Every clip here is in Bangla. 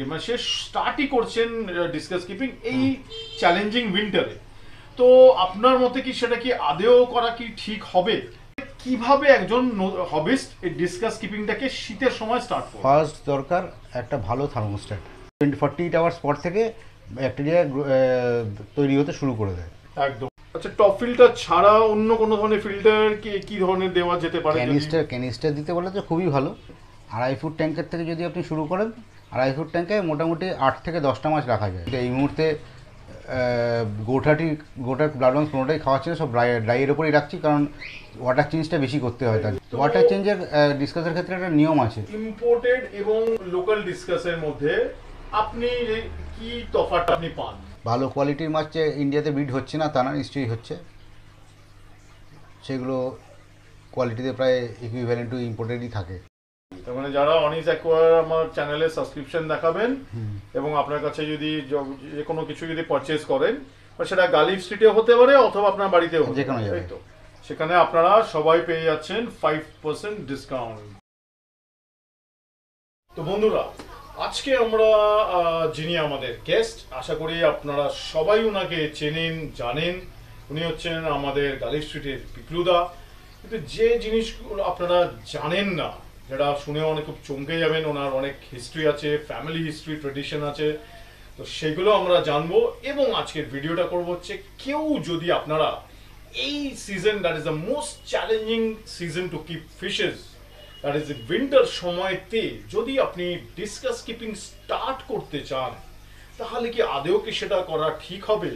মানে সে স্টার্টই করছেন ডিসকাস কিপিং এই চ্যালেঞ্জিং উইন্টারে। তো আপনার মতে কি সেটা কি আদেও করা কি ঠিক হবে? কিভাবে একজন হবিস্ট এই ডিসকাস কিপিংটাকে শীতের সময় স্টার্ট করবে? ফার্স্ট দরকার একটা ভালো থার্মোস্ট্যাট। 48 আওয়ার্স পর থেকে ব্যাকটেরিয়া তৈরি হতে শুরু করে দেয়। একদম। আচ্ছা, টপ ফিল্টার ছাড়া অন্য কোনো ধরনের ফিল্টার কি ধরনের দেওয়া যেতে পারে? ক্যানিস্টার দিতে বলে তো খুবই ভালো। 2.5 ফুট ট্যাঙ্কের থেকে যদি আপনি শুরু করেন, 2.5 ফুট ট্যাঙ্কে মোটামুটি 8 থেকে 10টা মাছ রাখা যায়। এই মুহূর্তে গোটার ব্লাড মাছ কোনোটাই খাওয়াচ্ছে না, সব ড্রাইয়ের ওপরই রাখছি, কারণ ওয়াটার চেঞ্জটা বেশি করতে হয়। তার ওয়াটার চেঞ্জের ডিসকাসের ক্ষেত্রে একটা নিয়ম আছে। ইম্পোর্টেড এবং লোকাল ডিসকাসের মধ্যে আপনি কি তফাৎ আপনি পান? ভালো কোয়ালিটির মাছ যে ইন্ডিয়াতে ব্রিড হচ্ছে না তা না, নিশ্চয়ই হচ্ছে। সেগুলো কোয়ালিটিতে প্রায় ইকুইভ্যালেন্ট টু ইম্পোর্টেডই থাকে। তার মানে যারা অনিস অ্যাকোয়ার আমার চ্যানেলে সাবস্ক্রিপশন দেখাবেন এবং আপনার কাছে যদি যে কোনো কিছু যদি পারচেজ করেন, সেটা গালিফ স্ট্রিটে হতে পারে অথবা আপনার বাড়িতেও হতে পারে, তাই তো? সেখানে আপনারা সবাই পেয়ে যাচ্ছেন 5% ডিসকাউন্ট। তো বন্ধুরা, আজকে আমরা যিনি আমাদের গেস্ট, আশা করি আপনারা সবাই ওনাকে চেনেন, জানেন। উনি হচ্ছেন আমাদের গালিফ স্ট্রিটের পিকলুদা। কিন্তু যে জিনিসগুলো আপনারা জানেন না, যেটা শুনে অনেক খুব চমকে যাবেন, ওনার অনেক হিস্ট্রি আছে, ফ্যামিলি হিস্ট্রি, ট্রেডিশন আছে, তো সেগুলো আমরা জানবো। এবং আজকের ভিডিওটা করবো হচ্ছে, কেউ যদি আপনারা এই season, that is the most challenging season to keep fishes, that is winter সময়তে যদি আপনি ডিসকাস কিপিং স্টার্ট করতে চান, তাহলে কি আদেও কি সেটা করা ঠিক হবে?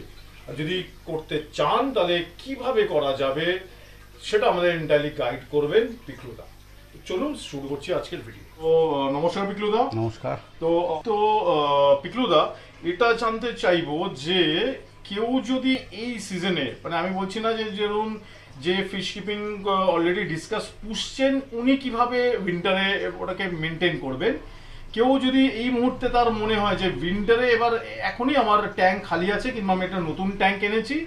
আর যদি করতে চান তাহলে কিভাবে করা যাবে, সেটা আমাদের এন্টারলি গাইড করবেন পিকলুদা। চলুন শুরু করছি আজকের ভিডিও। তো নমস্কার পিকলুদা। নমস্কার। তো পিকলুদা, এটা জানতে চাইবো যে কেউ যদি এই সিজনে, মানে আমি বলছি না যে ধরুন যে ফিশ কিপিং অলরেডি ডিসকাস পুষছেন, উনি কিভাবে উইন্টারে ওটাকে মেনটেন করবেন। কেউ যদি এই মুহূর্তে তার মনে হয় যে উইন্টারে এবার এখনই আমার ট্যাঙ্ক খালি আছে, কিংবা আমি একটা নতুন ট্যাঙ্ক এনেছি,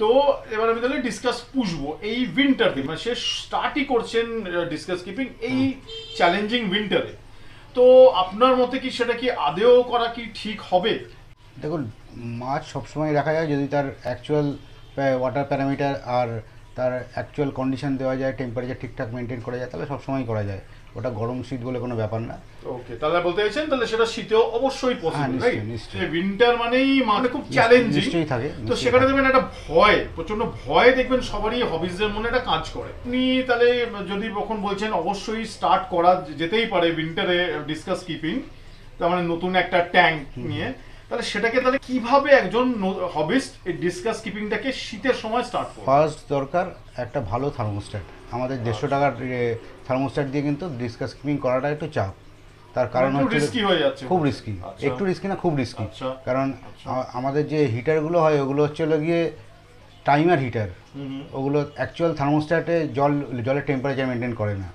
তো এবার আমি তাহলে ডিসকাস পুষবো এই উইন্টার দিয়ে, মানে সে স্টার্টই করছেন ডিসকাস কিপিং এই চ্যালেঞ্জিং উইন্টারে। তো আপনার মতে কি সেটা কি আদেও করা কি ঠিক হবে? দেখুন, মাছ সবসময় রাখা যায় যদি তার অ্যাকচুয়াল ওয়াটার প্যারামিটার আর তার অ্যাকচুয়াল কন্ডিশন দেওয়া যায়, টেম্পারেচার ঠিকঠাক মেনটেন করা যায়, তাহলে সবসময় করা যায়। ওটা গরম শীত বলে কোনো ব্যাপার না। ওকে, তাহলে বলতে চাইছেন তাহলে সেটা শীতেও অবশ্যই পসিবল, রাইট? নিশ্চয়ই। উইন্টার মানেই মানে খুব চ্যালেঞ্জিং নিশ্চয়ই থাকে। তো সেখানে দেখবেন একটা ভয়, প্রচন্ড ভয় দেখবেন সবারই হবিজদের মনে একটা কাজ করে। আপনি তাহলে যদি কখন বলছেন অবশ্যই স্টার্ট করা যেতেই পারে উইন্টারে ডিসকাস কিপিং, তার মানে নতুন একটা ট্যাঙ্ক নিয়ে, তাহলে সেটাকে তাহলে কিভাবে একজন হবিস্ট এই ডিসকাস কিপিংটাকে শীতের সময় স্টার্ট করবে? ফার্স্ট দরকার একটা ভালো থার্মোস্ট্যাট। আমাদের 150 টাকার থার্মোস্ট্যাট দিয়ে কিন্তু ডিসকাস কিপিং করাটা একটু চাপ। তার কারণ হচ্ছে রিস্কি হয়ে যাচ্ছে। খুব রিস্কি। একটু রিস্কি না, খুব রিস্কি। কারণ আচ্ছা। আমাদের যে হিটারগুলো হয় ওগুলো হচ্ছে গিয়ে টাইমার হিটার। ওগুলো অ্যাকচুয়াল থার্মোস্ট্যাটে জলের টেম্পারেচার মেনটেন করে না।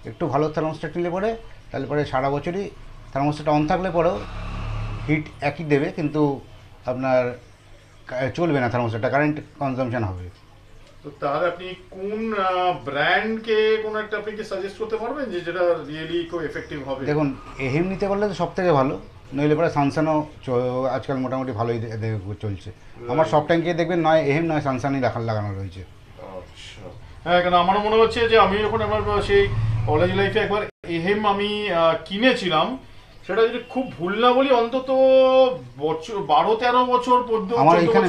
একটু ভালো থার্মোস্ট্যাট নিলে পরে তাহলে পরে সারা বছরই থার্মোস্ট্যাট অন থাকলে পরেও হিট একই দেবে, কিন্তু আপনার চলবে না থার্মোস্ট্যাটটা, কারেন্ট কনজাম্পশন হবে। তো তাহলে আপনি কোন ব্র্যান্ডকে কোন একটা আপনি কি সাজেস্ট করতে পারবেন যে যেটা রিয়েলি খুব এফেক্টিভ হবে? দেখুন, এহেম নিতে পারলে তো সব থেকে ভালো, নইলে পরে সানসানও আজকাল মোটামুটি ভালোই চলছে। আমার সব ট্যাঙ্কে দেখবেন নয় এহেম নয় সানসানই লাগানো রয়েছে। আচ্ছা, হ্যাঁ, কারণ আমারও মনে হচ্ছে যে আমি যখন আমার সেই কলেজ লাইফে একবার এহেম আমি কিনেছিলাম, সেটা যদি খুব ভুল না বলি অন্তত 12-13 বছর পর্যন্ত আমার এখানে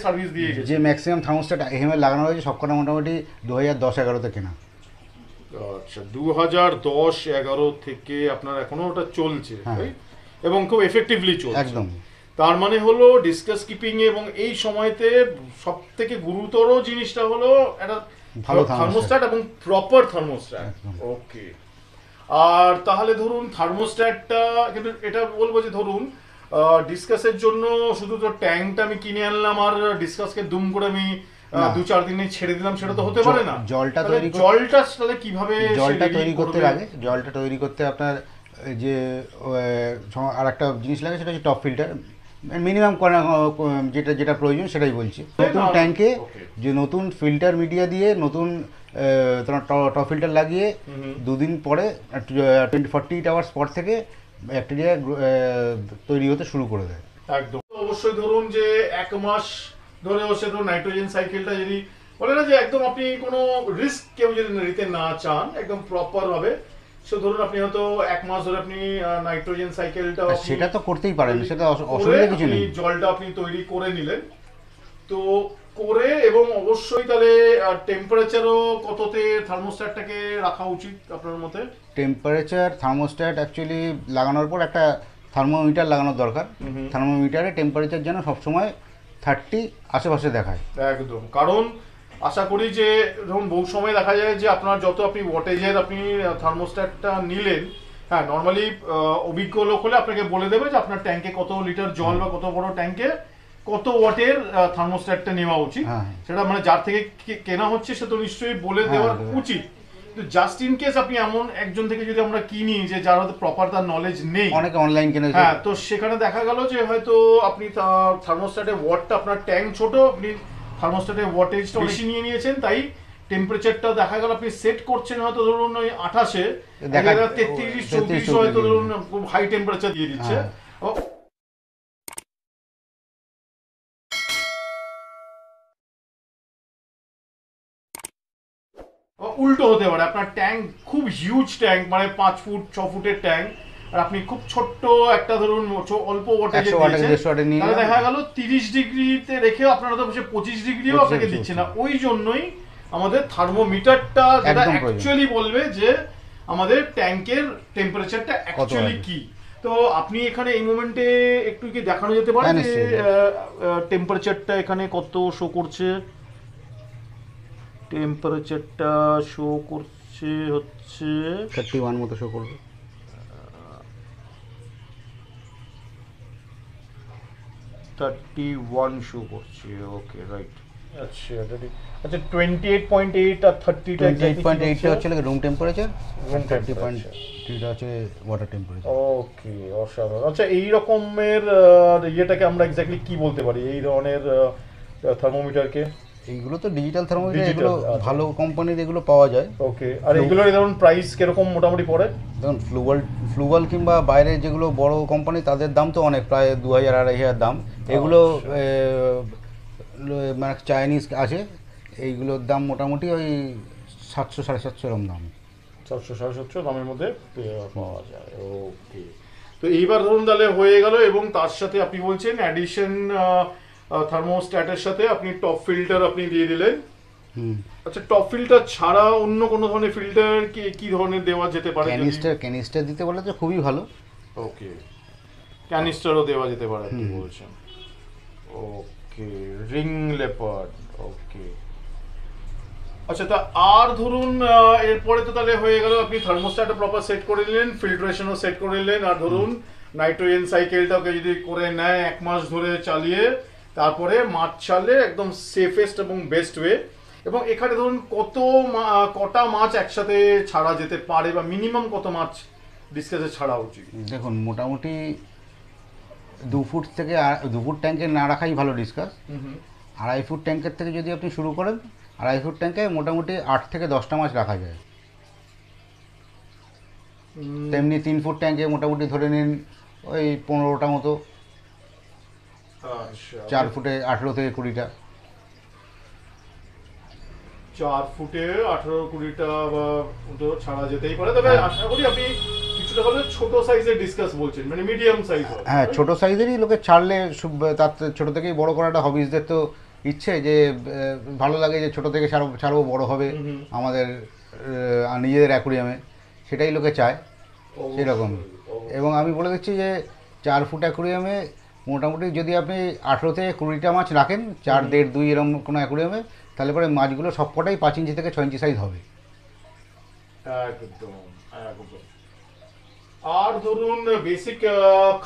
সার্ভিস দিয়ে গেছে। যে ম্যাক্সিমাম থার্মোস্ট্যাট এহেমের লাগানো রয়েছে সবকটা মোটামুটি 2010-11 কেনা। আচ্ছা, 2010-11 থেকে আপনার এখনো ওটা চলছে, এবং খুব এফেক্টিভলি চলছে একদম। তার মানে হলো ডিসকাস কিপিং এবং এই সময়তে সব থেকে গুরুতর জিনিসটা হলো একটা ভালো থার্মোস্ট্যাট এবং প্রপার থার্মোস্ট্যাট। ওকে, আর তাহলে ধরুন থার্মোস্ট্যাটটা, কিন্তু এটা বলবো যে ধরুন ডিসকাসের জন্য শুধু তো ট্যাঙ্কটা আমি কিনে আনলাম আর ডিসকাসকে দুম করে আমি 2-4 দিনে ছেড়ে দিলাম, সেটা তো হতে পারে না। জলটা তাহলে কিভাবে জলটা তৈরি করতে আপনার যে আর একটা জিনিস লাগে, সেটা হচ্ছে টপ ফিল্টার। মিনিমাম যেটা প্রয়োজন সেটাই বলছি। নতুন ট্যাঙ্কে যে নতুন ফিল্টার মিডিয়া দিয়ে নতুন টপ ফিল্টার লাগিয়ে 2 দিন পরে 48 আওয়ার্স পর থেকে ব্যাকটেরিয়া তৈরি হতে শুরু করে দেয়। একদম। অবশ্যই ধরুন যে 1 মাস ধরে হচ্ছে ধরুন নাইট্রোজেন সাইকেলটা যদি বলে না যে একদম আপনি কোনো রিস্ক কেউ যদি নিতে না চান একদম প্রপার ভাবে, সো ধরুন আপনি হয়তো 1 মাস ধরে আপনি নাইট্রোজেন সাইকেলটা সেটা তো করতেই পারেন, সেটা অসুবিধা কিছু নেই। জলটা আপনি তৈরি করে নিলেন, তো করে এবং অবশ্যই তাহলে টেম্পারেচারও কততে থার্মোস্ট্যাটটাকে রাখা উচিত আপনার মতে? টেম্পারেচার থার্মোস্ট্যাট অ্যাকচুয়ালি লাগানোর পর একটা থার্মোমিটার লাগানোর দরকার। থার্মোমিটারে টেম্পারেচার যেন সবসময় 30 আশেপাশে দেখায়। একদম, কারণ আশা করি যে ধরুন বহু সময় দেখা যায় যে আপনার যত আপনি ওয়াটেজের আপনি থার্মোস্ট্যাটটা নিলেন, হ্যাঁ নর্মালি অভিজ্ঞ লোক হলে আপনাকে বলে দেবে যে আপনার ট্যাঙ্কে কত লিটার জল বা কত বড় ট্যাঙ্কে কত ওয়াটের থার্মোস্ট্যাটটা নেওয়া উচিত, সেটা মানে যার থেকে কেনা হচ্ছে সে তো নিশ্চয়ই বলে দেওয়া উচিত। জাস্ট ইন কেস আপনি এমন একজন থেকে যদি আমরা কিনি যে যার হয়তো প্রপার তার নলেজ নেই, অনেকে অনলাইন কিনে, হ্যাঁ, তো সেখানে দেখা গেল যে হয়তো আপনি থার্মোস্ট্যাটের ওয়াটটা আপনার ট্যাঙ্ক ছোট, আপনি থার্মোস্ট্যাটের ওয়াটেজটা বেশি নিয়ে নিয়েছেন, তাই টেম্পারেচারটা দেখা গেল আপনি সেট করছেন হয়তো ধরুন ওই 28-এ, দেখা গেল 33-34 হয়তো ধরুন খুব হাই টেম্পারেচার দিয়ে দিচ্ছে। উল্টো হতে পারে, আপনার ট্যাঙ্ক খুব হিউজ ট্যাঙ্ক মানে 5 ফুট 6 ফুটের ট্যাঙ্ক, আর আপনি খুব ছোট্ট একটা ধরুন অল্প ওয়াটেজে দিয়েছেন, তাহলে দেখা গেল 30 ডিগ্রিতে রেখেও আপনারা তো 25 ডিগ্রিও আপনাকে দিচ্ছে না। ওই জন্যই আমাদের থার্মোমিটারটা যেটা অ্যাকচুয়ালি বলবে যে আমাদের ট্যাঙ্কের টেম্পারেচারটা অ্যাকচুয়ালি কি। তো আপনি এখানে এই মোমেন্টে একটু কি দেখানো যেতে পারে যে টেম্পারেচারটা এখানে কত শো করছে? টেম্পারেচারটা শো করছে হচ্ছে 31 মতো শো করবে। 31 শো করছে, ওকে রাইট। আচ্ছা আচ্ছা 28.8 আর 30টা 28.8 টা হচ্ছে রুম টেম্পারেচার, 30.3 টা হচ্ছে ওয়াটার টেম্পারেচার। ওকে, অসাধারণ। আচ্ছা এই রকমের ইয়েটাকে আমরা এক্স্যাক্টলি কি বলতে পারি এই ধরনের থার্মোমিটারকে? এইগুলো তো ডিজিটাল থার্মোমিটার, এগুলো ভালো কোম্পানির এগুলো পাওয়া যায়। ওকে, আর এগুলোর ধরুন প্রাইস কিরকম মোটামুটি পড়ে? দেখুন ফ্লুভাল কিংবা বাইরে যেগুলো বড় কোম্পানি তাদের দাম তো অনেক, প্রায় 2000-2500 দাম। এগুলো মানে চাইনিজ আছে, এইগুলোর দাম মোটামুটি ওই 700-750 এরকম দাম। 700-750 দামের মধ্যে পাওয়া যায়। ওকে, তো এইবার ধরুন তাহলে হয়ে গেল, এবং তার সাথে আপনি বলছেন অ্যাডিশন থার্মোস্ট্যাটের সাথে আপনি টপ ফিল্টার আপনি দিয়ে দিলেন। আচ্ছা, টপ ফিল্টার ছাড়া অন্য কোনো ধরনের ফিল্টার কি ধরনের দেওয়া যেতে পারে? ক্যানিস্টার দিতে বলে তো খুবই ভালো। ওকে, ক্যানিস্টারও দেওয়া যেতে পারে আপনি বলছেন। ওকে, রিং লেপার্ড। ওকে, আচ্ছা তা আর ধরুন এরপরে তো তাহলে হয়ে গেল আপনি থার্মোস্ট্যাটটা প্রপার সেট করে নিলেন, ফিল্ট্রেশনও সেট করে নিলেন, আর ধরুন নাইট্রোজেন সাইকেলটাকে যদি করে নেয় 1 মাস ধরে চালিয়ে তারপরে মাছ ছাড়লে একদম সেফেস্ট এবং বেস্ট ওয়ে। এবং এখানে ধরুন কটা মাছ একসাথে ছাড়া যেতে পারে, বা মিনিমাম কত মাছ ডিসকাসে ছাড়া উচিত? দেখুন মোটামুটি 2 ফুট থেকে 2 ফুট ট্যাঙ্কে না রাখাই ভালো ডিসকাস। 2.5 ফুট ট্যাঙ্কের থেকে যদি আপনি শুরু করেন, 2.5 ফুট ট্যাঙ্কে মোটামুটি 8 থেকে 10টা মাছ রাখা যায়। তেমনি 3 ফুট ট্যাঙ্কে মোটামুটি ধরে নিন ওই 15টা মতো। 4 ফুটে 18 থেকে 20টা। 4 ফুটে 18-20টা বা ছাড়া যেতেই পারে, তবে আশা করি আপনি কিছুটা হলে ছোট সাইজের ডিসকাস বলছেন, মানে মিডিয়াম সাইজ। হ্যাঁ, ছোট সাইজেরই লোকে ছাড়লে, তার ছোট থেকেই বড় করাটা হবিসদের তো ইচ্ছে, যে ভালো লাগে যে ছোট থেকে ছাড়বো বড় হবে আমাদের নিজেদের অ্যাকুরিয়ামে, সেটাই লোকে চায় সেরকম। এবং আমি বলে দিচ্ছি যে 4 ফুট অ্যাকুরিয়ামে মোটামুটি যদি আপনি 18 থেকে 20টা মাছ রাখেন, 4, 1.5, 2 এরকম কোনো অ্যাকুরিয়ামে, তাহলে পরে মাছগুলো সবকটাই 5 ইঞ্চি থেকে 6 ইঞ্চি সাইজ হবে। একদম একদম। আর ধরুন বেসিক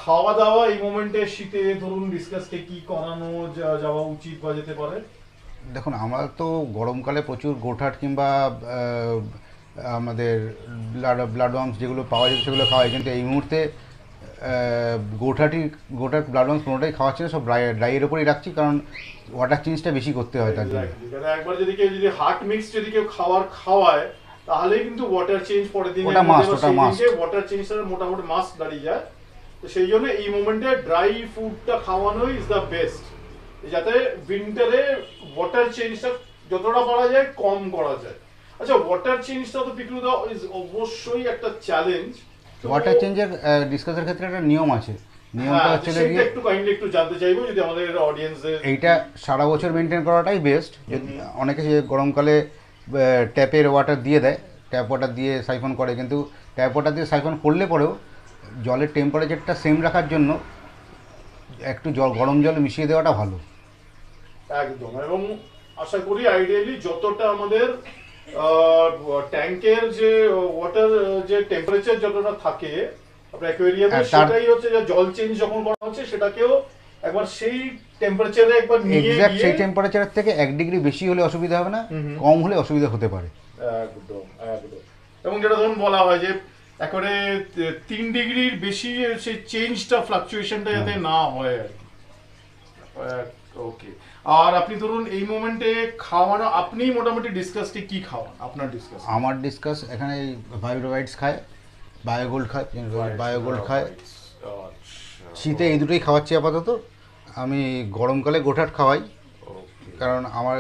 খাওয়া দাওয়া এই মোমেন্টে শীতে ধরুন ডিসকাসকে কি করানো যাওয়া উচিত বা যেতে পারে? দেখুন আমরা তো গরমকালে প্রচুর গোঠাট কিংবা আমাদের ব্লাড ওয়ার্মস যেগুলো পাওয়া যায় সেগুলো খাওয়াই, কিন্তু এই মুহূর্তে গোঠাট ব্লাড ওয়ার্মস কোনোটাই খাওয়াচ্ছে না, সব ড্রাইয়ের ওপরই রাখছি, কারণ ওয়াটার চেঞ্জটা বেশি করতে হয় তার জন্য। একবার যদি কেউ হার্ট মিক্স যদি কেউ খাওয়ায় তাহলেই কিন্তু ওয়াটার চেঞ্জ পরের দিন ওটা must, ওটা must। ওয়াটার চেঞ্জটা মোটামুটি মাস্ট দাঁড়িয়ে যায়। তো সেই জন্য এই মোমেন্টে ড্রাই ফুডটা খাওয়ানো ইজ দ্য বেস্ট, যাতে উইন্টারে ওয়াটার চেঞ্জটা যতটা পারা যায় কম করা যায়। আচ্ছা, ওয়াটার চেঞ্জটা তো পিকলুদা ইজ অবশ্যই একটা চ্যালেঞ্জ। ওয়াটার চেঞ্জের ডিসকাসের ক্ষেত্রে একটা নিয়ম আছে, নিয়মটা হচ্ছে গিয়ে একটু কাইন্ডলি একটু জানতে চাইবো যদি আমাদের অডিয়েন্সের। এইটা সারা বছর মেনটেন করাটাই বেস্ট। অনেকে যে গরমকালে ট্যাপের ওয়াটার দিয়ে দেয়, ট্যাপ ওয়াটার দিয়ে সাইফন করে, কিন্তু ট্যাপ ওয়াটার দিয়ে সাইফন করলে পরেও জলের টেম্পারেচারটা সেম রাখার জন্য একটু গরম জল মিশিয়ে দেওয়াটা ভালো। একদম, এবং আশা করি আইডিয়ালি যতটা আমাদের ট্যাঙ্কের যে ওয়াটার যে টেম্পারেচার যতটা থাকে আপনার অ্যাকোয়ারিয়ামে, সেটাই হচ্ছে যে জল চেঞ্জ যখন করা হচ্ছে সেটাকেও একবার সেই টেম্পারেচারে একবার নিয়ে এক্স্যাক্ট গিয়ে সেই টেম্পারেচারের থেকে 1 ডিগ্রি বেশি হলে অসুবিধা হবে না, কম হলে অসুবিধা হতে পারে। একদম একদম। এবং যেটা ধরুন বলা হয় যে একেবারে 3 ডিগ্রির বেশি সেই চেঞ্জটা ফ্লাকচুয়েশনটা যাতে না হয় আর কি। ওকে। আর আপনি ধরুন এই মোমেন্টে খাওয়ানো, আপনি মোটামুটি ডিসকাসটি কি খাওয়ান আপনার ডিসকাস? আমার ডিসকাস এখানে বায়োডোভাইটস খায়, বায়োগোল্ড খায়, বায়োগোল্ড খায়। শীতে এই দুটোই খাওয়াচ্ছি আপাতত। আমি গরমকালে গোঠাট খাওয়াই, কারণ আমার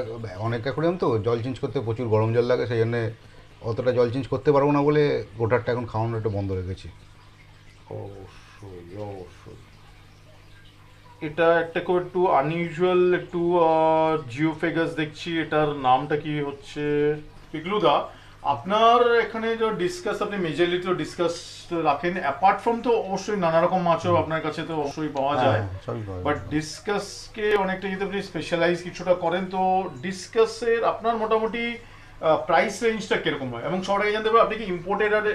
অনেক অ্যাকোয়ারিয়াম তো জল চেঞ্জ করতে প্রচুর গরম জল লাগে, সেই জন্যে অতটা জল চেঞ্জ করতে পারবো না বলে গোঠাটটা এখন খাওয়ানো একটু বন্ধ রেখেছি। অবশ্যই অবশ্যই। এটা একটা খুব একটু আনইউজুয়াল একটু জিওফেগাস দেখছি, এটার নামটা কি হচ্ছে পিকলুদা? আপনার এখানে যে ডিসকাস আপনি মেজরলি তো ডিসকাস রাখেন, অ্যাপার্ট ফ্রম তো অবশ্যই নানা রকম মাছও আপনার কাছে তো অবশ্যই পাওয়া যায়, বাট ডিসকাসকে অনেকটা যদি আপনি স্পেশালাইজ কিছুটা করেন, তো ডিসকাসের আপনার মোটামুটি প্রাইস রেঞ্জটা কিরকম হয়? এবং সবাই জানতে পারবে আপনি কি ইম্পোর্টেড আর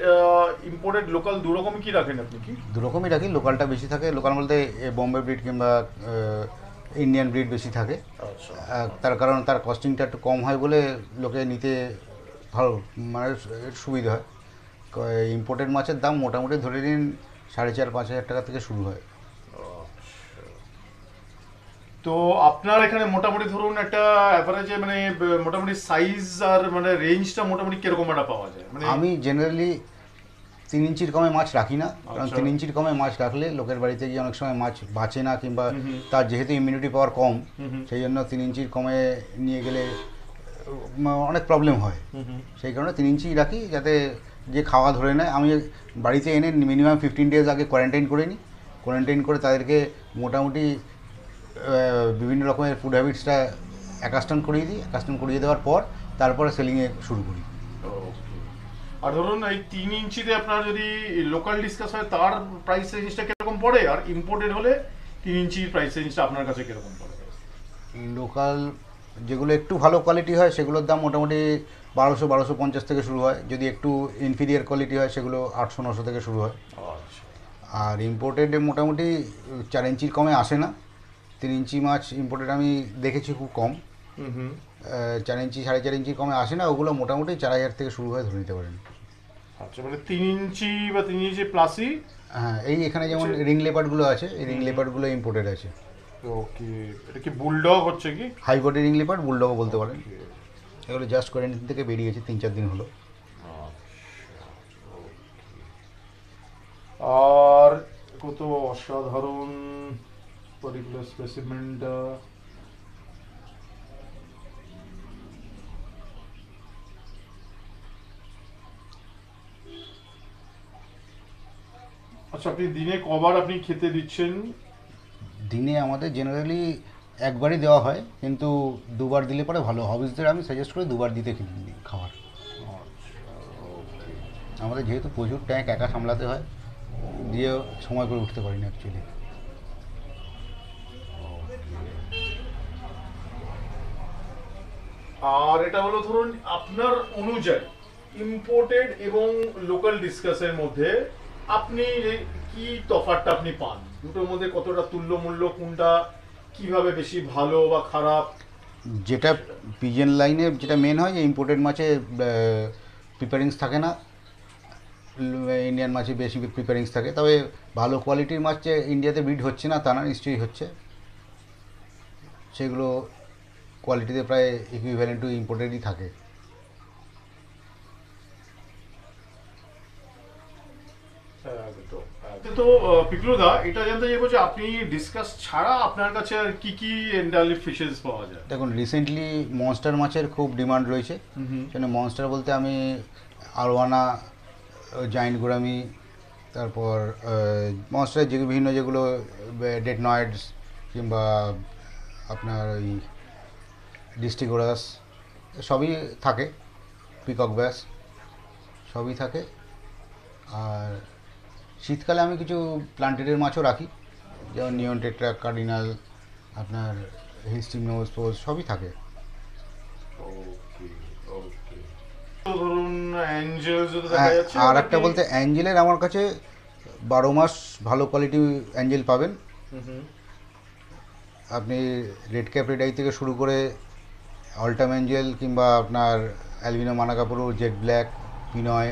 ইম্পোর্টেড লোকাল দু রকমই কি রাখেন আপনি? কি দু রকমই রাখি, লোকালটা বেশি থাকে, লোকাল বলতে বোম্বে ব্রিড কিংবা ইন্ডিয়ান ব্রিড বেশি থাকে। তার কারণ তার কস্টিংটা একটু কম হয় বলে লোকে নিতে ভালো, মানে সুবিধা হয়। ইম্পোর্টেড মাছের দাম মোটামুটি ধরে নিন 4,500-5,000 টাকা থেকে শুরু হয়। তো আপনার এখানে মোটামুটি ধরুন একটা অ্যাভারেজে মানে মোটামুটি সাইজ আর মানে রেঞ্জটা মোটামুটি কিরকম একটা পাওয়া যায়? মানে আমি জেনারেলি 3 ইঞ্চির কমে মাছ রাখি না, কারণ 3 ইঞ্চির কমে মাছ রাখলে লোকের বাড়িতে গিয়ে অনেক সময় মাছ বাঁচে না, কিংবা তার যেহেতু ইমিউনিটি পাওয়ার কম, সেই জন্য 3 ইঞ্চির কমে নিয়ে গেলে অনেক প্রবলেম হয়। সেই কারণে 3 ইঞ্চি রাখি, যাতে যে খাওয়া ধরে নেয়। আমি বাড়িতে এনে মিনিমাম 15 ডেজ আগে কোয়ারেন্টাইন করে নিই, কোয়ারেন্টাইন করে তাদেরকে মোটামুটি বিভিন্ন রকমের ফুড হ্যাবিটসটা অ্যাকাস্টম করিয়ে দিই, অ্যাকাস্টম করিয়ে দেওয়ার পর তারপরে সেলিংয়ে শুরু করি। আর ধরুন এই 3 ইঞ্চিতে আপনার যদি লোকাল ডিসকাস হয় তার প্রাইস রেঞ্জটা কিরকম পড়ে, আর ইম্পোর্টেড হলে 3 ইঞ্চির প্রাইস রেঞ্জটা আপনার কাছে কিরকম পড়ে? লোকাল যেগুলো একটু ভালো কোয়ালিটি হয় সেগুলোর দাম মোটামুটি 1200-1250 থেকে শুরু হয়। যদি একটু ইনফিরিয়ার কোয়ালিটি হয় সেগুলো 800-900 থেকে শুরু হয়। আর ইম্পোর্টেডে মোটামুটি 4 ইঞ্চির কমে আসে না। 3 ইঞ্চি মাছ ইম্পোর্টেড আমি দেখেছি খুব কম। 4 ইঞ্চি 4.5 ইঞ্চির কমে আসে না, ওগুলো মোটামুটি 4,000 থেকে শুরু হয় ধরে নিতে পারেন। আচ্ছা, মানে 3 ইঞ্চি বা 3 ইঞ্চি প্লাসই। হ্যাঁ, এই এখানে যেমন রিং লেপার্ডগুলো আছে, এই রিং লেপার্ডগুলো ইম্পোর্টেড আছে। ওকে, এটা কি বুলডগ হচ্ছে কি? হাই বডি রিং লেপার্ড, বুলডগও বলতে পারেন। এগুলো জাস্ট কোয়ারেন্টাইন থেকে বেরিয়েছে 3-4 দিন হলো। আর কত অসাধারণ পার্টিকুলার স্পেসিমেনটা। আচ্ছা, আপনি দিনে কবার আপনি খেতে দিচ্ছেন? দিনে আমাদের জেনারেলি একবারই দেওয়া হয়, কিন্তু দুবার দিলে পরে ভালো। হবিসদের আমি সাজেস্ট করি দুবার দিতে খাবার। আমাদের যেহেতু প্রচুর ট্যাঙ্ক একা সামলাতে হয়, দিয়ে সময় করে উঠতে পারি না অ্যাকচুয়ালি। আর এটা হলো ধরুন আপনার অনুযায়ী ইম্পোর্টেড এবং লোকাল ডিসকাসের মধ্যে আপনি কি তফাৎটা আপনি পান? দুটোর মধ্যে কতটা তুল্যমূল্য, কোনটা কিভাবে বেশি ভালো বা খারাপ? যেটা পিজন লাইনে যেটা মেন হয় যে ইম্পোর্টেড মাছে প্রিপারিংস থাকে না, ইন্ডিয়ান মাছে বেশি প্রিপারিংস থাকে। তবে ভালো কোয়ালিটির মাছ যে ইন্ডিয়াতে ব্রিড হচ্ছে না তা না, নিশ্চয়ই হচ্ছে। সেগুলো কোয়ালিটিতে প্রায় ইকুইভ্যালেন্ট টু ইম্পোর্টেডই থাকে। তো পিকলুদা, এটা জানতে চাইবো যে আপনি ডিসকাস ছাড়া আপনার কাছে আর কি কি এন্ডারলি ফিশেস পাওয়া যায়? দেখুন, রিসেন্টলি মনস্টার মাছের খুব ডিমান্ড রয়েছে। সেখানে মনস্টার বলতে আমি আরওয়ানা, জায়েন্ট গোরামি, তারপর মনস্টারের যে বিভিন্ন যেগুলো ডেটনয়েডস কিংবা আপনার ওই ডিস্টিগোরাস সবই থাকে, পিকক ব্যাস সবই থাকে। আর শীতকালে আমি কিছু প্লান্টেডের মাছও রাখি, যেমন নিয়ন টেট্রা, কার্ডিনাল, আপনার হিস্টিনোস পোজ সবই থাকে। ওকে ওকে। তো ধরুন অ্যাঞ্জেলস যদি দেখা যাচ্ছে, আর একটা বলতে অ্যাঞ্জেলের আমার কাছে 12 মাস ভালো কোয়ালিটি অ্যাঞ্জেল পাবেন। আপনি রেড ক্যাপ রেড আই থেকে শুরু করে অল্টাম অ্যাঞ্জেল কিংবা আপনার অ্যালবিনো মানাকাপুরু, জেড ব্ল্যাক, পিনয়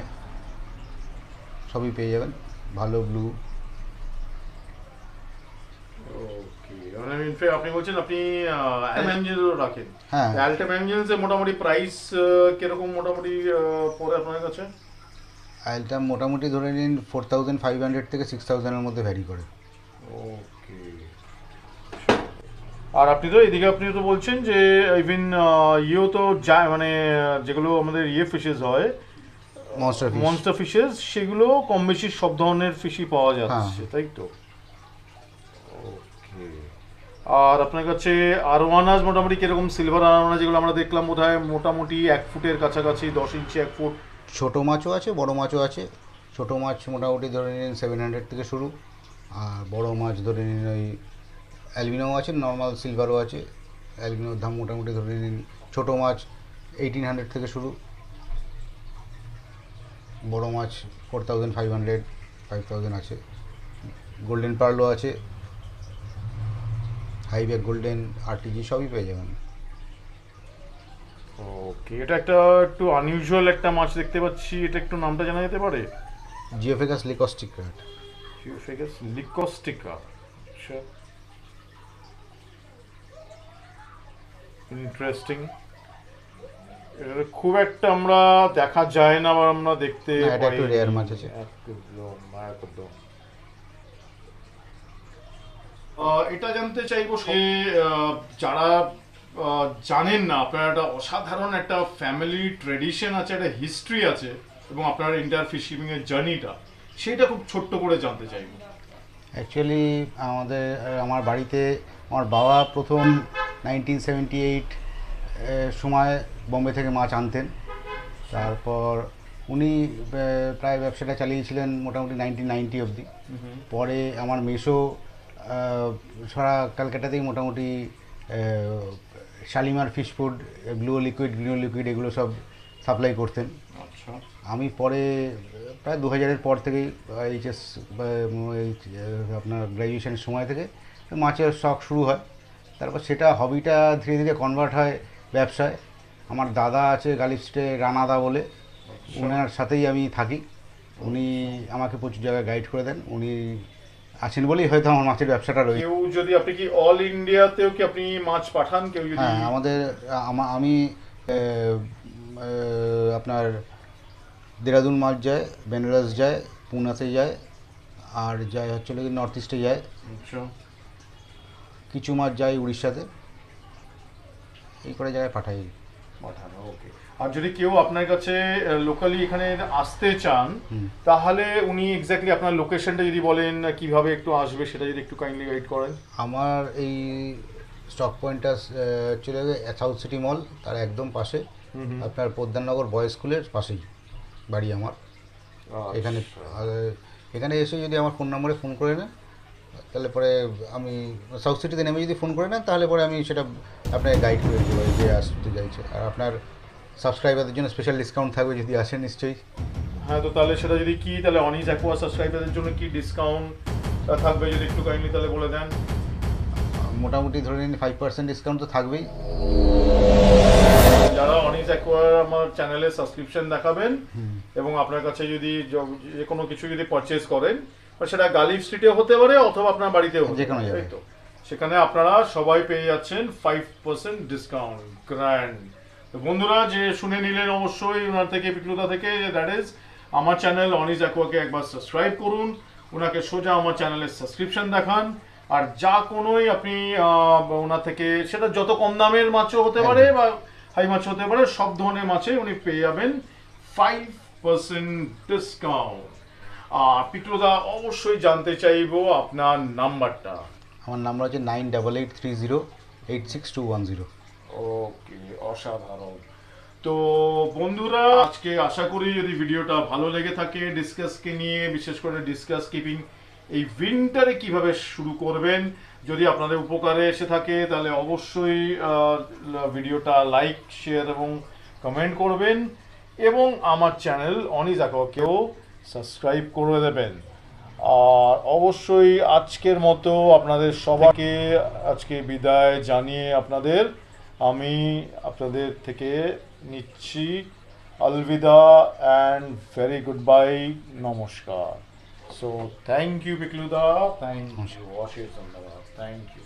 সবই পেয়ে যাবেন, ভালো ব্লু। ওকে, মানে ইনফ্যাক্ট আপনি বলছেন আপনি অ্যালটাম রাখেন। হ্যাঁ, অ্যালটাম অ্যাঞ্জেলসের মোটামুটি প্রাইস কিরকম মোটামুটি পড়ে আপনার কাছে? আইলটা মোটামুটি ধরে নিন 4500 থেকে 6000-এর মধ্যে ভ্যারি করে। ওকে। আর আপনি তো এদিকে আপনি তো বলছেন যে ইভেন ইয়েও তো যায়, মানে যেগুলো আমাদের ইয়ে ফিশেস হয়, মনস্টার ফিশেস, সেগুলো কম বেশি সব ধরনের ফিশই পাওয়া যাচ্ছে, তাই তো? ওকে। আর আপনার কাছে আরওয়ানাস মোটামুটি কিরকম সিলভার আরওয়ানা যেগুলো আমরা দেখলাম বোধহয় মোটামুটি 1 ফুটের কাছাকাছি, 10 ইঞ্চি 1 ফুট? ছোটো মাছও আছে, বড় মাছও আছে। ছোটো মাছ মোটামুটি ধরে নিন 700 থেকে শুরু, আর বড় মাছ ধরে নিন ওই অ্যালবিনোও আছে, নর্মাল সিলভারও আছে। অ্যালবিনোর দাম মোটামুটি ধরে নিন ছোটো মাছ 1800 থেকে শুরু, বড় মাছ 4500, 5000 আছে। গোল্ডেন পার্লও আছে, হাইব্যাক গোল্ডেন, আরটিজি সবই পেয়ে যাবেন। ওকে, এটা একটা একটু আনইউজুয়াল একটা মাছ দেখতে পাচ্ছি, এটা একটু নামটা জানা যেতে পারে? জিওফেগাস লিকস্টিকা। জিওফেগাস লিকস্টিকা, আচ্ছা, ইন্টারেস্টিং। এটা খুব একটা আমরা দেখা যায় না, বা আমরা দেখতে না, এটা একটু পাই রেয়ার মাছ আছে। একদম। এটা জানতে চাইবো যে যারা জানেন না, আপনার একটা অসাধারণ একটা ফ্যামিলি ট্রেডিশন আছে, একটা হিস্ট্রি আছে, এবং আপনার ইন্টার ফিশিং এর জার্নিটা, সেটা খুব ছোট্ট করে জানতে চাইবো। অ্যাকচুয়ালি আমার বাড়িতে আমার বাবা প্রথম 1978 সময় বোম্বে থেকে মাছ আনতেন। তারপর উনি প্রায় ব্যবসাটা চালিয়েছিলেন মোটামুটি 1990 অবধি। পরে আমার মেসো সারা ক্যালকাটাতেই মোটামুটি Shalimar fish food, blue liquid, green liquid এগুলো সব সাপ্লাই করতেন। আচ্ছা। আমি পরে প্রায় 2000-এর পর থেকেই এইচএস আপনার গ্র্যাজুয়েশনের সময় থেকে মাছের শখ শুরু হয়। তারপর সেটা হবিটা ধীরে ধীরে কনভার্ট হয় ব্যবসায়। আমার দাদা আছে গালিস্টে, রানাদা বলে, ওনার সাথেই আমি থাকি। উনি আমাকে প্রচুর জায়গায় গাইড করে দেন, উনি আছেন বলেই হয়তো আমার মাছের ব্যবসাটা রয়েছে। কেউ যদি, আপনি কি অল ইন্ডিয়াতেও কি আপনি মাছ পাঠান? কেউ যদি? হ্যাঁ, আমি আপনার দেরাদুন মাছ যায়, বেনারস যায়, পুনাতে যায়, আর যায় হচ্ছে নর্থ ইস্টে যায়, কিছু মাছ যায় উড়িষ্যাতে, এই করে জায়গায় পাঠাই। পাঠানো, ওকে। আর যদি কেউ আপনার কাছে লোকালি এখানে আসতে চান, তাহলে উনি এক্স্যাক্টলি আপনার লোকেশনটা যদি বলেন, কিভাবে একটু আসবে সেটা যদি একটু কাইন্ডলি গাইড করেন। আমার এই স্টক পয়েন্টটা চলে যাবে সাউথ সিটি মল, তার একদম পাশে, আপনার পোদ্দারনগর বয়েজ স্কুলের পাশেই বাড়ি আমার। এখানে এখানে এসে যদি আমার ফোন নম্বরে ফোন করে নেন, তাহলে পরে আমি সাউথ সিটিতে নেমে যদি ফোন করে নেন, তাহলে পরে আমি সেটা আপনাকে গাইড করে দিতে পারি যে আসতে চাইছে। আর আপনার সাবস্ক্রাইবারদের জন্য স্পেশাল ডিসকাউন্ট থাকবে যদি আসেন নিশ্চয়ই। হ্যাঁ, তো তাহলে সেটা যদি কি, তাহলে অনিস অ্যাকোয়া সাবস্ক্রাইবারদের জন্য কি ডিসকাউন্ট থাকবে যদি একটু কাইন্ডলি তাহলে বলে দেন। মোটামুটি ধরে নিন 5% ডিসকাউন্ট তো থাকবেই। যারা অনিস অ্যাকোয়ার আমার চ্যানেলে সাবস্ক্রিপশন দেখাবেন এবং আপনার কাছে যদি যে কোনো কিছু যদি পারচেজ করেন, সেটা গালিফ স্ট্রিটে হতে পারে অথবা আপনার বাড়িতেও হতে পারে, তাই তো? সেখানে আপনারা সবাই পেয়ে যাচ্ছেন 5% ডিসকাউন্ট, গ্র্যান্ড। তো বন্ধুরা, যে শুনে নিলেন অবশ্যই ওনার থেকে, পিকলুদা থেকে, দ্যাট ইজ আমার চ্যানেল অনিস অ্যাকোয়াকে একবার সাবস্ক্রাইব করুন, ওনাকে সোজা আমার চ্যানেলের সাবস্ক্রিপশন দেখান, আর যা কোনোই আপনি ওনার থেকে, সেটা যত কম দামের মাছও হতে পারে বা হাই মাছ হতে পারে, সব ধরনের মাছে উনি পেয়ে যাবেন 5% ডিসকাউন্ট। আর পিকলুদা, অবশ্যই জানতে চাইবো আপনার নাম্বারটা। আমার নাম্বার হচ্ছে 9883086210। ওকে, অসাধারণ। তো বন্ধুরা, আজকে আশা করি যদি ভিডিওটা ভালো লেগে থাকে, ডিসকাসকে নিয়ে, বিশেষ করে ডিসকাস কিপিং এই উইন্টারে কিভাবে শুরু করবেন, যদি আপনাদের উপকারে এসে থাকে তাহলে অবশ্যই ভিডিওটা লাইক, শেয়ার এবং কমেন্ট করবেন, এবং আমার চ্যানেল অনিজ অ্যাকোয়াকেও সাবস্ক্রাইব করে দেবেন। আর অবশ্যই আজকের মতো আপনাদের সবাইকে আজকে বিদায় জানিয়ে আমি আপনাদের থেকে নিচ্ছি আলবিদা অ্যান্ড ভেরি গুড বাই, নমস্কার। সো থ্যাংক ইউ পিকলুদা, থ্যাংক ইউ, অশেষ ধন্যবাদ, থ্যাংক ইউ।